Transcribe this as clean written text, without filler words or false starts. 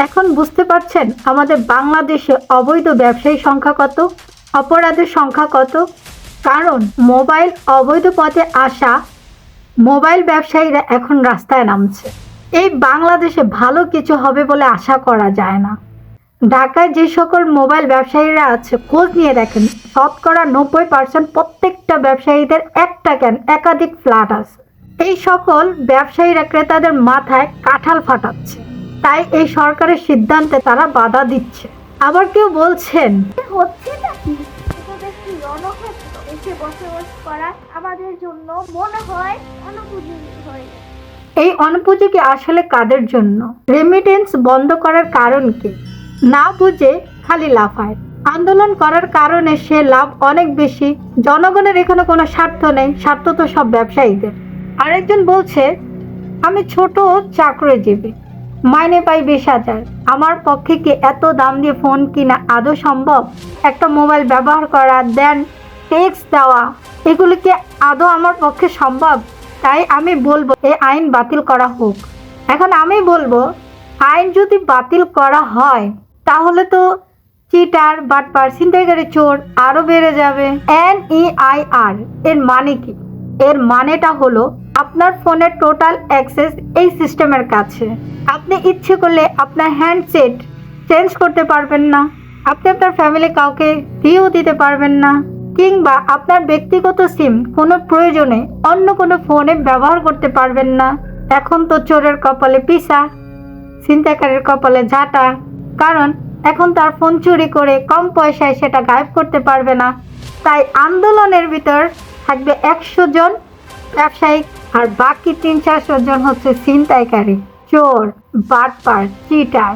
এখন বুঝতে পারছেন আমাদের বাংলাদেশে অবৈধ ব্যবসায়ী সংখ্যা কত, অপরাধের সংখ্যা কত? কারণ মোবাইল অবৈধ পথে আসা মোবাইল ব্যবসায়ীরা এখন রাস্তায় নামছে। এই বাংলাদেশে ভালো কিছু হবে বলে আশা করা যায় না। ঢাকায় যে সকল মোবাইল ব্যবসায়ীরা আছে খোঁজ নিয়ে দেখেন, শতকরা 90% প্রত্যেকটা ব্যবসায়ীদের একটা কেন একাধিক ফ্ল্যাট আছে। এই সকল ব্যবসায়ীরা ক্রেতাদের মাথায় কাঁঠাল ফাটাচ্ছে, তাই এই সরকারের সিদ্ধান্তে তারা বাধা দিচ্ছে। আবার কেউ বলছেন হচ্ছেটা কি? এটা কি রণক্ষেত্র? এসে বসবাস করা আমাদের জন্য মনে হয় অনুপযোগী হয়ে গেছে। এই অনুপযোগী আসলে কাদের জন্য? রেমিটেন্স বন্ধ করার কারণ কি? না বুঝে খালি লাফায়। আন্দোলন করার কারণে সে লাভ অনেক বেশি, জনগণের এখানে কোনো স্বার্থ নেই, স্বার্থ তো সব ব্যবসায়ীদের। আরেকজন বলছে আমি ছোট চাকরিজীবী, মাইনে পাই 20,000, আমার পক্ষে কি এত দাম দিয়ে ফোন কিনা আদৌ সম্ভব? একটা মোবাইল ব্যবহার করা, দেন ট্যাক্স দেওয়া, এগুলো কি আদৌ আমার পক্ষে সম্ভব? তাই আমি বলবো এই আইন বাতিল করা হোক। এখন আমি বলবো আইন যদি বাতিল করা হয় তাহলে তো চিটার, বাটপার, ছিনতাইকারী, চোর আরো বেড়ে যাবে। NEIR এর মানে কি? এর মানেটা হলো আপনার ফোনের টোটাল অ্যাক্সেস এই সিস্টেমের কাছে। আপনি ইচ্ছে করলে আপনার হ্যান্ডসেট চেঞ্জ করতে পারবেন না, আপনি আপনার ফ্যামিলি কাউকে দিয়েও দিতে পারবেন না, কিংবা আপনার ব্যক্তিগত সিম কোনো প্রয়োজনে অন্য কোনো ফোনে ব্যবহার করতে পারবেন না। এখন তো চোরের কপালে পিসা, ছিনতাইকারীর কপালে ঝাঁটা, কারণ এখন তার ফোন চুরি করে কম পয়সায় সেটা গায়েব করতে পারবে না। তাই আন্দোলনের ভিতর থাকবে 100 জন ব্যবসায়ী, আর বাকি 300-400 জন হচ্ছে ছিনতাইকারী, চোর, বাটপার, চিটার।